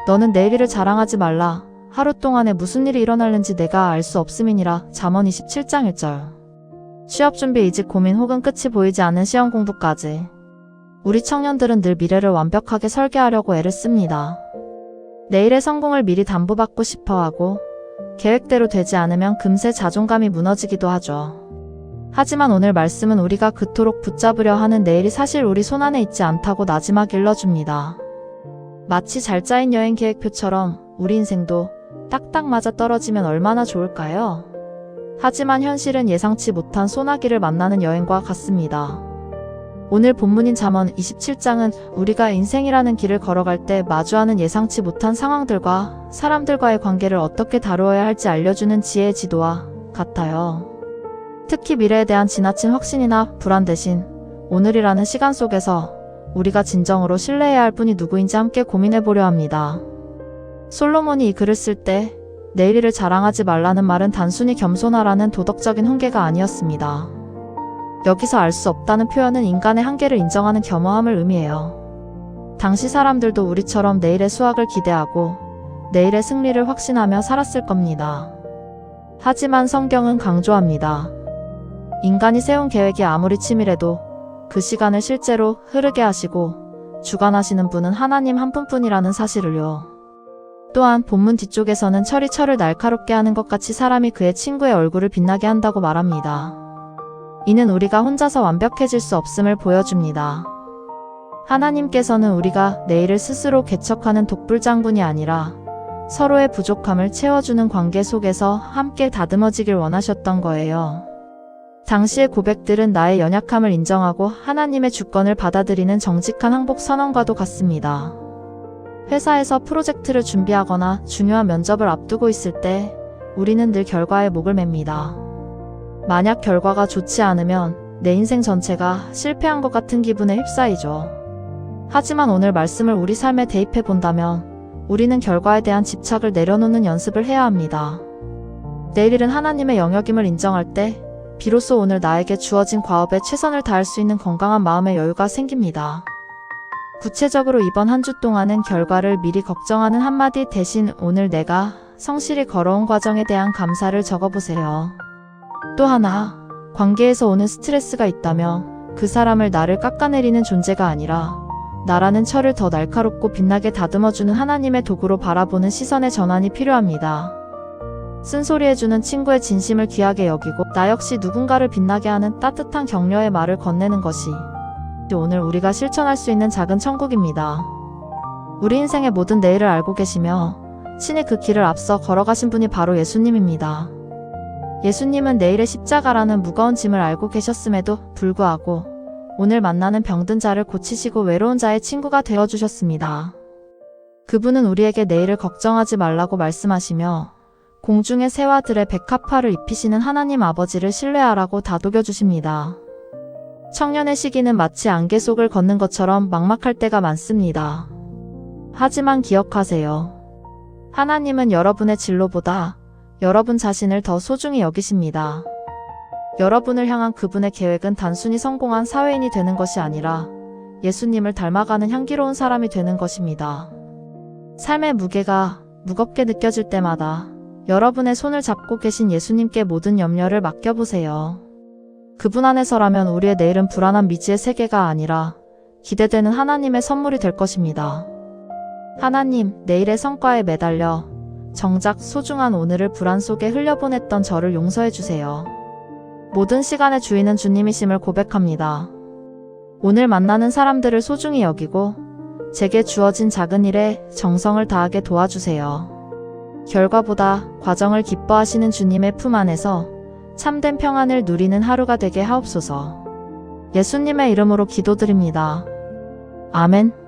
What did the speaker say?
너는 내일 일을 자랑하지 말라. 하루 동안에 무슨 일이 일어날는지 내가 알 수 없음이니라. 잠언 27장 1절. 취업 준비, 이직 고민 혹은 끝이 보이지 않는 시험 공부까지. 우리 청년들은 늘 미래를 완벽하게 설계하려고 애를 씁니다. 내일의 성공을 미리 담보받고 싶어하고 계획대로 되지 않으면 금세 자존감이 무너지기도 하죠. 하지만 오늘 말씀은 우리가 그토록 붙잡으려 하는 내일이 사실 우리 손안에 있지 않다고 나지막 일러줍니다. 마치 잘 짜인 여행 계획표처럼 우리 인생도 딱딱 맞아 떨어지면 얼마나 좋을까요? 하지만 현실은 예상치 못한 소나기를 만나는 여행과 같습니다. 오늘 본문인 잠언 27장은 우리가 인생이라는 길을 걸어갈 때 마주하는 예상치 못한 상황들과 사람들과의 관계를 어떻게 다루어야 할지 알려주는 지혜의 지도와 같아요. 특히 미래에 대한 지나친 확신이나 불안 대신 오늘이라는 시간 속에서 우리가 진정으로 신뢰해야 할 분이 누구인지 함께 고민해보려 합니다. 솔로몬이 이 글을 쓸 때 내일 일을 자랑하지 말라는 말은 단순히 겸손하라는 도덕적인 훈계가 아니었습니다. 여기서 알 수 없다는 표현은 인간의 한계를 인정하는 겸허함을 의미해요. 당시 사람들도 우리처럼 내일의 수확을 기대하고 내일의 승리를 확신하며 살았을 겁니다. 하지만 성경은 강조합니다. 인간이 세운 계획이 아무리 치밀해도 그 시간을 실제로 흐르게 하시고 주관하시는 분은 하나님 한 분뿐이라는 사실을요. 또한 본문 뒤쪽에서는 철이 철을 날카롭게 하는 것 같이 사람이 그의 친구의 얼굴을 빛나게 한다고 말합니다. 이는 우리가 혼자서 완벽해질 수 없음을 보여줍니다. 하나님께서는 우리가 내일을 스스로 개척하는 독불장군이 아니라 서로의 부족함을 채워주는 관계 속에서 함께 다듬어지길 원하셨던 거예요. 당시의 고백들은 나의 연약함을 인정하고 하나님의 주권을 받아들이는 정직한 항복 선언과도 같습니다. 회사에서 프로젝트를 준비하거나 중요한 면접을 앞두고 있을 때 우리는 늘 결과에 목을 맵니다. 만약 결과가 좋지 않으면 내 인생 전체가 실패한 것 같은 기분에 휩싸이죠. 하지만 오늘 말씀을 우리 삶에 대입해 본다면 우리는 결과에 대한 집착을 내려놓는 연습을 해야 합니다. 내일 일은 하나님의 영역임을 인정할 때 비로소 오늘 나에게 주어진 과업에 최선을 다할 수 있는 건강한 마음의 여유가 생깁니다. 구체적으로 이번 한 주 동안은 결과를 미리 걱정하는 한마디 대신 오늘 내가 성실히 걸어온 과정에 대한 감사를 적어보세요. 또 하나, 관계에서 오는 스트레스가 있다면 그 사람을 나를 깎아내리는 존재가 아니라 나라는 철을 더 날카롭고 빛나게 다듬어주는 하나님의 도구로 바라보는 시선의 전환이 필요합니다. 쓴소리해주는 친구의 진심을 귀하게 여기고 나 역시 누군가를 빛나게 하는 따뜻한 격려의 말을 건네는 것이 오늘 우리가 실천할 수 있는 작은 천국입니다. 우리 인생의 모든 내일을 알고 계시며 친히 그 길을 앞서 걸어가신 분이 바로 예수님입니다. 예수님은 내일의 십자가라는 무거운 짐을 알고 계셨음에도 불구하고 오늘 만나는 병든 자를 고치시고 외로운 자의 친구가 되어주셨습니다. 그분은 우리에게 내일을 걱정하지 말라고 말씀하시며 공중의 새와 들의 백합화를 입히시는 하나님 아버지를 신뢰하라고 다독여주십니다. 청년의 시기는 마치 안개 속을 걷는 것처럼 막막할 때가 많습니다. 하지만 기억하세요. 하나님은 여러분의 진로보다 여러분 자신을 더 소중히 여기십니다. 여러분을 향한 그분의 계획은 단순히 성공한 사회인이 되는 것이 아니라 예수님을 닮아가는 향기로운 사람이 되는 것입니다. 삶의 무게가 무겁게 느껴질 때마다 여러분의 손을 잡고 계신 예수님께 모든 염려를 맡겨보세요. 그분 안에서라면 우리의 내일은 불안한 미지의 세계가 아니라 기대되는 하나님의 선물이 될 것입니다. 하나님, 내일의 성과에 매달려 정작 소중한 오늘을 불안 속에 흘려보냈던 저를 용서해주세요. 모든 시간의 주인은 주님이심을 고백합니다. 오늘 만나는 사람들을 소중히 여기고 제게 주어진 작은 일에 정성을 다하게 도와주세요. 결과보다 과정을 기뻐하시는 주님의 품 안에서 참된 평안을 누리는 하루가 되게 하옵소서. 예수님의 이름으로 기도드립니다. 아멘.